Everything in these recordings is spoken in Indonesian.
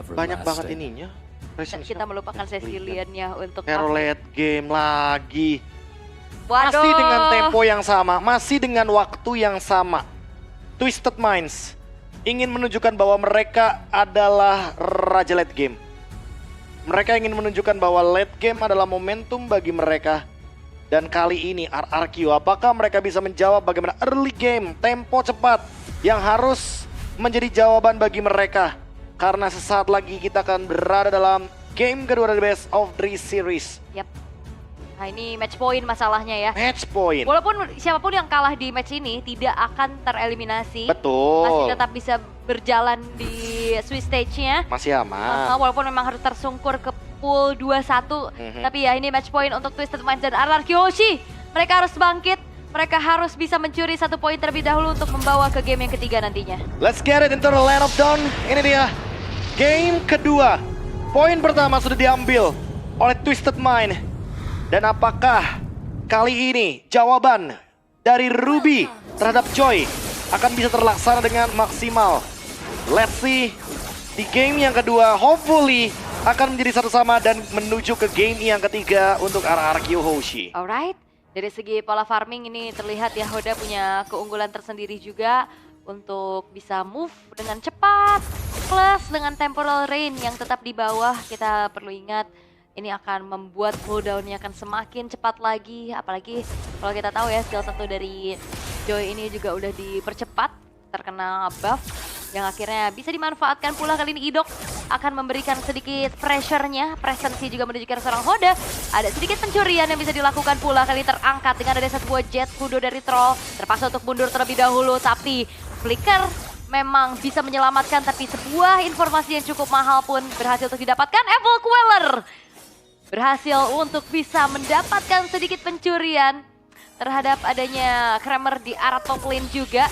Banyak banget ininya. Dan kita melupakan Cecilian-nya untuk Hero late game lagi. Waduh. Masih dengan tempo yang sama, masih dengan waktu yang sama. Twisted Minds ingin menunjukkan bahwa mereka adalah raja late game. Mereka ingin menunjukkan bahwa late game adalah momentum bagi mereka. Dan kali ini RRQ, apakah mereka bisa menjawab bagaimana early game, tempo cepat yang harus menjadi jawaban bagi mereka. Karena sesaat lagi kita akan berada dalam game kedua dari Best of 3 Series. Yap. Nah ini match point masalahnya ya. Match point. Walaupun siapapun yang kalah di match ini tidak akan tereliminasi. Betul. Masih tetap bisa berjalan di Swiss stage-nya. Masih aman. Walaupun memang harus tersungkur ke pool 2-1. Tapi ya ini match point untuk Twisted Minds dan RRQ Hoshi. Mereka harus bangkit. Mereka harus bisa mencuri 1 poin terlebih dahulu untuk membawa ke game yang ketiga nantinya. Let's get it into the land of dawn. Ini dia game kedua. Poin pertama sudah diambil oleh Twisted Mind. Dan apakah kali ini jawaban dari Ruby terhadap Joy akan bisa terlaksana dengan maksimal? Let's see. Di game yang kedua hopefully akan menjadi satu sama dan menuju ke game yang ketiga untuk RRQ Hoshi. Alright. Dari segi pola farming ini terlihat ya Hoda punya keunggulan tersendiri juga untuk bisa move dengan cepat plus dengan temporal rain yang tetap di bawah. Kita perlu ingat ini akan membuat cooldownnya akan semakin cepat lagi, apalagi kalau kita tahu ya skill satu dari Joy ini juga udah dipercepat terkena buff yang akhirnya bisa dimanfaatkan pula. Kali ini Idok akan memberikan sedikit pressure-nya, presensi juga menunjukkan seorang Hoda. Ada sedikit pencurian yang bisa dilakukan pula, kali terangkat dengan ada satu buah jet kudo dari Troll. Terpaksa untuk mundur terlebih dahulu, tapi Flicker memang bisa menyelamatkan, tapi sebuah informasi yang cukup mahal pun berhasil untuk didapatkan. Evil Queller berhasil untuk bisa mendapatkan sedikit pencurian terhadap adanya Kramer di arah top lane juga.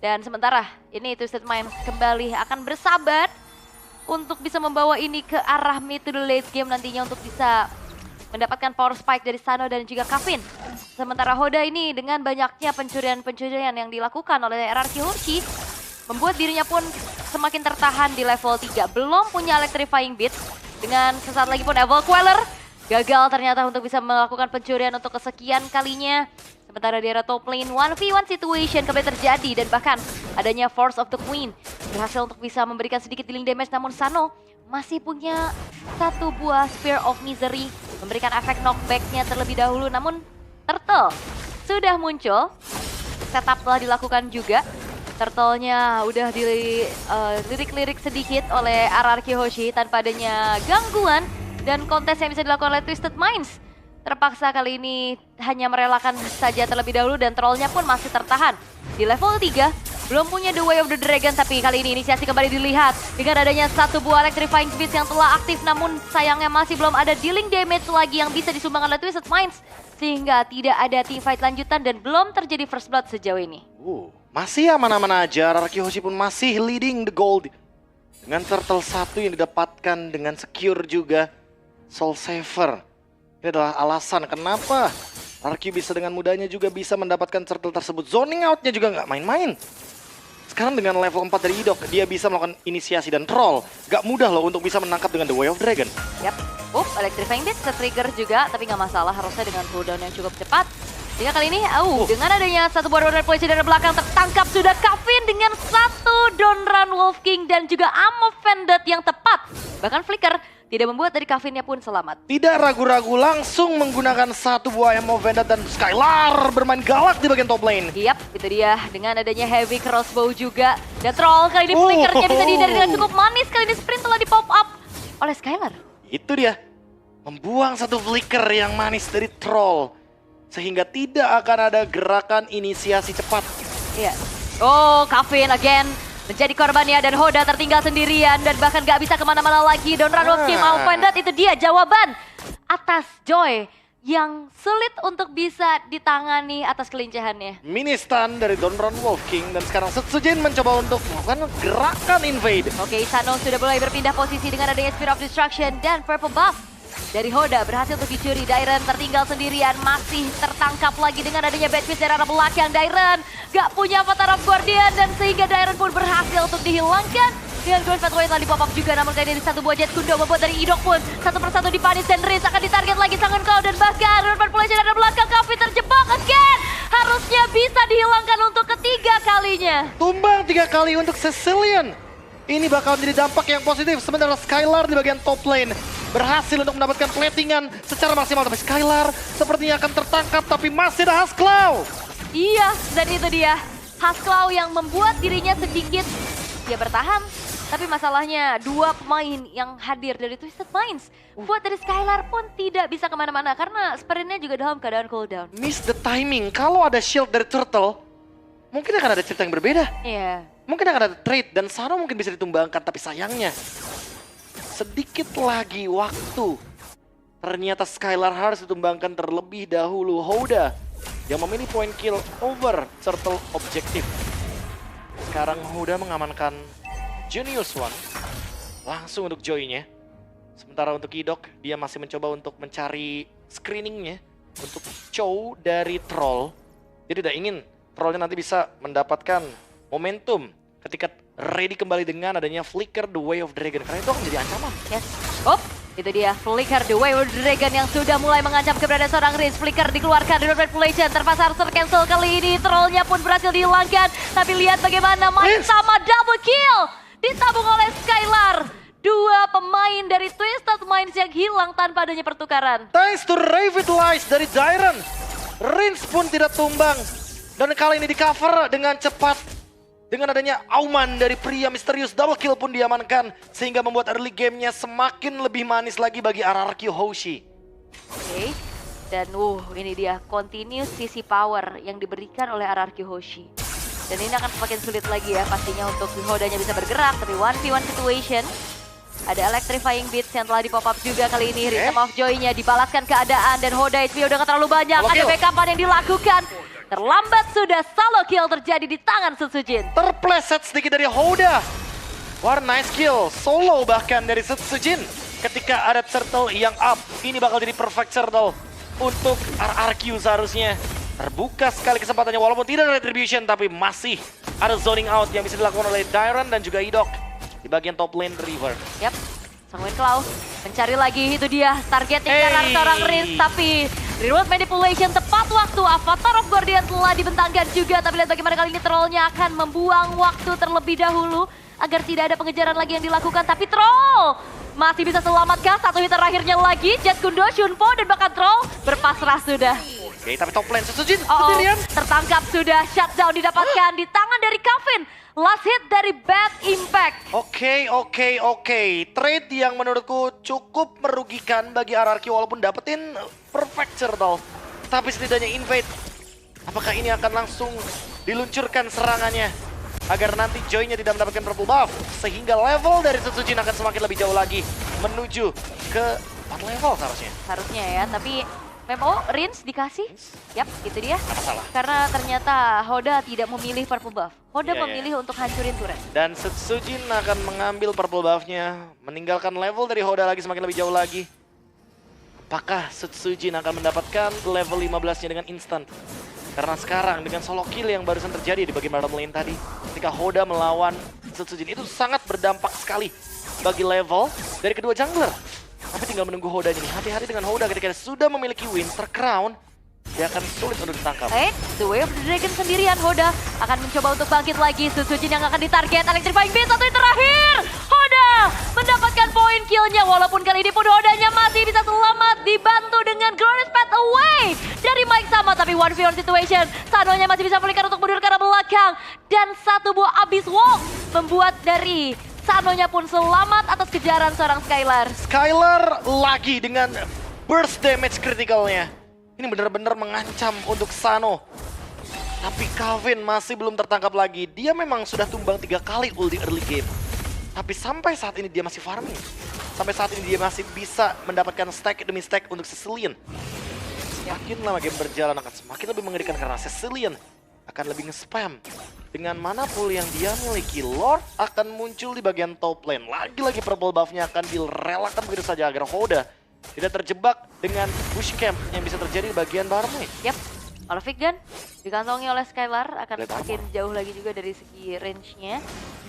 Dan sementara ini Twisted Minds kembali akan bersabar untuk bisa membawa ini ke arah mid to the late game nantinya untuk bisa mendapatkan power spike dari Sano dan juga Kavin. Sementara Hoda ini dengan banyaknya pencurian-pencurian yang dilakukan oleh RRQ Hoshi membuat dirinya pun semakin tertahan di level 3. Belum punya electrifying beat. Dengan sesaat lagi pun Evil Queller gagal ternyata untuk bisa melakukan pencurian untuk kesekian kalinya. Sementara di area top lane 1v1 situation kembali terjadi dan bahkan adanya Force of the Queen berhasil untuk bisa memberikan sedikit dealing damage, namun Sano masih punya satu buah Spear of Misery memberikan efek knockback-nya terlebih dahulu. Namun Turtle sudah muncul, setup telah dilakukan juga. Turtle-nya udah dilirik-lirik sedikit oleh RRQ Hoshi tanpa adanya gangguan dan kontes yang bisa dilakukan oleh Twisted Minds. Terpaksa kali ini hanya merelakan saja terlebih dahulu dan trollnya pun masih tertahan. Di level 3, belum punya The Way of the Dragon, tapi kali ini inisiasi kembali dilihat. Dengan adanya satu buah Electrifying Beast yang telah aktif, namun sayangnya masih belum ada dealing damage lagi yang bisa disumbangkan oleh Twisted Minds. Sehingga tidak ada teamfight lanjutan dan belum terjadi first blood sejauh ini. Masih aman-aman aja, RRQ Hoshi pun masih leading the gold. Dengan turtle 1 yang didapatkan dengan secure juga. Soul Saver. Ini adalah alasan kenapa RRQ bisa dengan mudahnya juga bisa mendapatkan turtle tersebut. Zoning out-nya juga nggak main-main. Sekarang dengan level 4 dari Idok, dia bisa melakukan inisiasi dan troll. Gak mudah loh untuk bisa menangkap dengan The Way of Dragon. Yap, Electrifying Beast trigger juga, tapi nggak masalah harusnya dengan cooldown yang cukup cepat. Sehingga kali ini, dengan adanya satu buah Donran polisi dari belakang tertangkap sudah Kavin dengan satu Donran Wolf King dan juga Ammo Vended yang tepat. Bahkan Flicker tidak membuat dari Kavinnya pun selamat. Tidak ragu-ragu langsung menggunakan satu buah Ammo Vended dan Skylar bermain galak di bagian top lane. Yap, itu dia dengan adanya heavy crossbow juga. Dan Troll kali ini Flickernya bisa dihindari dengan cukup manis. Kali ini sprint telah di pop up oleh Skylar. Itu dia, membuang satu flicker yang manis dari Troll. Sehingga tidak akan ada gerakan inisiasi cepat. Iya. Kavin again menjadi korbannya dan Hoda tertinggal sendirian dan bahkan gak bisa kemana-mana lagi. Donran Wolf King Vended, itu dia jawaban atas Joy yang sulit untuk bisa ditangani atas kelincahannya. Mini stun dari Donran Wolf King dan sekarang Setsujin mencoba untuk melakukan gerakan invade. Oke, Sano sudah mulai berpindah posisi dengan adanya Spear of Destruction dan Purple Buff dari Hoda berhasil untuk dicuri. Dairen tertinggal sendirian, masih tertangkap lagi dengan adanya Bad Fist dari arah belakang. Dairen gak punya Avatar of Guardian dan sehingga Dairen pun berhasil untuk dihilangkan. Dengan Ground Pathway telah di-pop up juga, namun kali ini satu buah jet kundo membuat dari Idok pun satu persatu dipanis dan Riz akan ditarget lagi Sangon Cloud dan bahkan Ground Manipulation ada belakang Kavi terjebak again. Harusnya bisa dihilangkan untuk ketiga kalinya. Tumbang 3 kali untuk Sicilian. Ini bakal menjadi dampak yang positif. Sementara Skylar di bagian top lane berhasil untuk mendapatkan platingan secara maksimal. Tapi Skylar sepertinya akan tertangkap, tapi masih ada Haskell. Iya, dan itu dia. Haskell yang membuat dirinya sedikit dia bertahan. Tapi masalahnya dua pemain yang hadir dari Twisted Minds buat dari Skylar pun tidak bisa kemana-mana karena sprintnya juga dalam keadaan cooldown. Miss the timing. Kalau ada shield dari Turtle, mungkin akan ada cerita yang berbeda. Iya. Mungkin akan ada trade dan Sano mungkin bisa ditumbangkan, tapi sayangnya sedikit lagi waktu. Ternyata Skylar harus ditumbangkan terlebih dahulu. Hoda yang memilih point kill over Turtle objektif. Sekarang Hoda mengamankan Genius One langsung untuk Joy-nya. Sementara untuk Idok, dia masih mencoba untuk mencari screeningnya untuk Chow dari Troll. Dia tidak ingin Trollnya nanti bisa mendapatkan momentum ketika ready kembali dengan adanya Flicker The Way of Dragon. Karena itu akan menjadi ancaman. Yes. Oh, itu dia Flicker The Way of Dragon yang sudah mulai mengancam keberadaan seorang Riz. Flicker dikeluarkan dari manipulation, terpasar tercancel kali ini. Trollnya pun berhasil dihilangkan. Tapi lihat bagaimana Mike sama double kill ditabung oleh Skylar. Dua pemain dari Twisted Minds yang hilang tanpa adanya pertukaran. Thanks to Revitalize dari Dairon, Rins pun tidak tumbang. Dan kali ini di cover dengan cepat. Dengan adanya auman dari pria misterius, double kill pun diamankan. Sehingga membuat early gamenya semakin lebih manis lagi bagi RRQ Hoshi. Oke. Dan ini dia continuous sisi power yang diberikan oleh RRQ Hoshi. Dan ini akan semakin sulit lagi ya pastinya untuk Hodanya bisa bergerak. Tapi 1v1 situation. Ada electrifying beats yang telah di-pop up juga kali ini. Rhythm of Joy-nya dibalaskan keadaan dan Hoda HP udah gak terlalu banyak. Ada backupan yang dilakukan. Terlambat sudah solo kill terjadi di tangan Setsujin. Terpleset sedikit dari Hoda. War nice kill. Solo bahkan dari Setsujin. Ketika ada Turtle yang up. Ini bakal jadi perfect Turtle untuk RRQ seharusnya. Terbuka sekali kesempatannya walaupun tidak ada retribution. Tapi masih ada zoning out yang bisa dilakukan oleh Dairon dan juga Idok. Di bagian top lane River. Yap, Sanguin Claw mencari lagi, itu dia targetnya karena seorang Riz. Tapi Reroll Manipulation tepat waktu, Avatar of Guardian telah dibentangkan juga. Tapi lihat bagaimana kali ini Trollnya akan membuang waktu terlebih dahulu agar tidak ada pengejaran lagi yang dilakukan. Tapi Troll masih bisa selamatkah? Satu hit terakhirnya lagi, Jet Kundo, Shunpo dan bahkan Troll berpasrah sudah. Oke, tapi top lane Setsujin sendirian. Tertangkap sudah, shutdown didapatkan di tangan dari Kevin. Last hit dari Bad Impact. Oke. Trade yang menurutku cukup merugikan bagi RRQ walaupun dapetin perfect turtle. Tapi setidaknya invade. Apakah ini akan langsung diluncurkan serangannya? Agar nanti Joy-nya tidak mendapatkan purple buff. Sehingga level dari Setsujin akan semakin lebih jauh lagi. Menuju ke 4 level seharusnya. Harusnya ya, tapi memang Rins dikasih. Yap, itu dia. Salah. Karena ternyata Hoda tidak memilih purple buff. Hoda memilih untuk hancurin turret. Dan Setsujin akan mengambil purple buff-nya. Meninggalkan level dari Hoda lagi semakin lebih jauh lagi. Apakah Setsujin akan mendapatkan level 15-nya dengan instan? Karena sekarang dengan solo kill yang barusan terjadi di bagian bottom lane tadi. Ketika Hoda melawan Setsujin itu sangat berdampak sekali bagi level dari kedua jungler. Tapi tinggal menunggu Hoda ini. Hati-hati dengan Hoda ketika dia sudah memiliki Winter Crown. Dia akan sulit untuk ditangkap. The Way of the Dragon sendirian. Hoda akan mencoba untuk bangkit lagi. Setsujin yang akan ditarget. Electrifying Beast satu yang terakhir. Hoda mendapatkan poin killnya. Walaupun kali ini pun Hodanya masih bisa selamat. Dibantu dengan Glorious Path Away dari Mike sama. Tapi 1v1 situation. Sanonya masih bisa flicker untuk mundur ke arah belakang. Dan satu buah Abyss Walk membuat dari Sanonya pun selamat atas kejaran seorang Skylar. Skylar lagi dengan burst damage critical-nya. Ini benar-benar mengancam untuk Sano. Tapi Kevin masih belum tertangkap lagi. Dia memang sudah tumbang 3 kali ult di early game. Tapi sampai saat ini dia masih farming. Sampai saat ini dia masih bisa mendapatkan stack demi stack untuk Sicilian. Semakin lama game berjalan akan semakin lebih mengerikan karena Sicilian akan lebih nge-spam. Dengan mana pool yang dia miliki, Lord akan muncul di bagian top lane. Lagi-lagi purple buff-nya akan direlakan begitu saja agar Hoda tidak terjebak dengan bush camp yang bisa terjadi di bagian bottom lane. Yap, Malefik Gun dikantongi oleh Skylar akan semakin jauh lagi juga dari segi range-nya.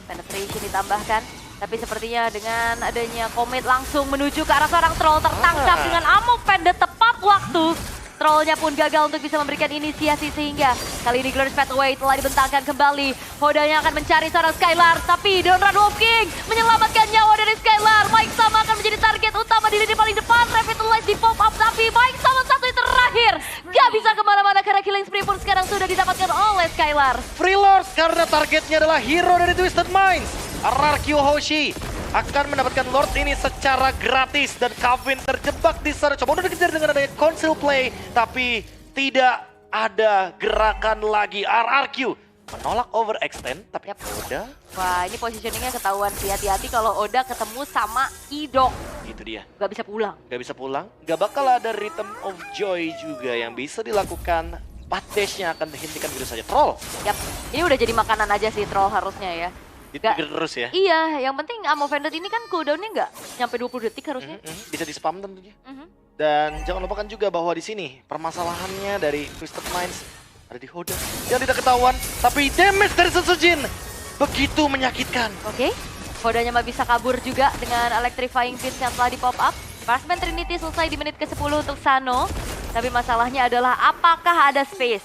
Penetration ditambahkan. Tapi sepertinya dengan adanya Comet langsung menuju ke arah seorang troll tertangkap dengan ammo pendek tepat waktu. Trollnya pun gagal untuk bisa memberikan inisiasi sehingga kali ini Glorious Pathway telah dibentangkan kembali. Hodanya akan mencari seorang Skylar, tapi Donran Wolf King menyelamatkan nyawa dari Skylar. Mike Sama akan menjadi target utama di lini paling depan. Revitalize di pop up, tapi Mike Sama satu yang terakhir. Gak bisa kemana-mana karena killing spree pun sekarang sudah didapatkan oleh Skylar. Free Lords karena targetnya adalah hero dari Twisted Minds. RRQ Hoshi akan mendapatkan Lord ini secara gratis dan Kevin terjebak di sana. Coba udah dikejar dengan adanya conceal play, tapi tidak ada gerakan lagi. RRQ menolak overextend, tapi Oda Wah, ini positioningnya ketahuan sih. Hati-hati kalau Oda ketemu sama Idok. itu dia. Gak bisa pulang. Gak bisa pulang, gak bakal ada Rhythm of Joy juga yang bisa dilakukan. 4 dash-nya akan dihentikan begitu saja. Troll Yap, ini udah jadi makanan aja sih troll harusnya ya. ditrigger terus ya. Iya, yang penting Ammo Vendor ini kan cooldown-nya nggak nyampe 20 detik harusnya. Bisa di spam tentunya. Mhm. Dan jangan lupakan juga bahwa di sini permasalahannya dari Twisted Minds ada di Hoda yang tidak ketahuan, tapi damage dari Setsujin begitu menyakitkan. Oke, Hodanya mah bisa kabur juga dengan Electrifying Pins yang telah di pop up. Marksman Trinity selesai di menit ke-10 untuk Sano. Tapi masalahnya adalah apakah ada space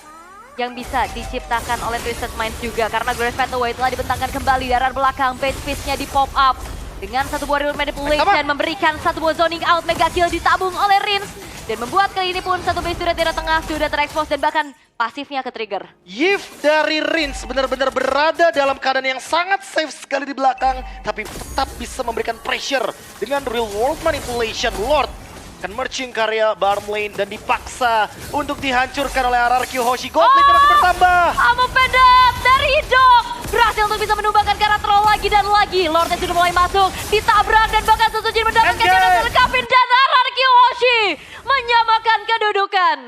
yang bisa diciptakan oleh Twisted Minds juga. Karena Glorious Pathway telah dibentangkan kembali dari arah belakang. Page Fist-nya di pop up. Dengan satu buah Real Manipulation memberikan satu buah zoning out. Mega kill ditabung oleh Rins. Dan membuat kali ini pun satu base turret di arah tengah sudah terekspos dan bahkan pasifnya ke trigger. Yif dari Rins benar-benar berada dalam keadaan yang sangat safe sekali di belakang, tapi tetap bisa memberikan pressure dengan Real World Manipulation. Lord akan merging karya Barm Lane dan dipaksa untuk dihancurkan oleh RRQ Hoshi. Goblin masih bertambah. Ammo pendek dari Hidok berhasil untuk bisa menumbangkan ke arah troll lagi dan lagi. Lordnya sudah mulai masuk, ditabrak dan bahkan Setsujin mendapatkan Engage. Kevin dan RRQ Hoshi menyamakan kedudukan.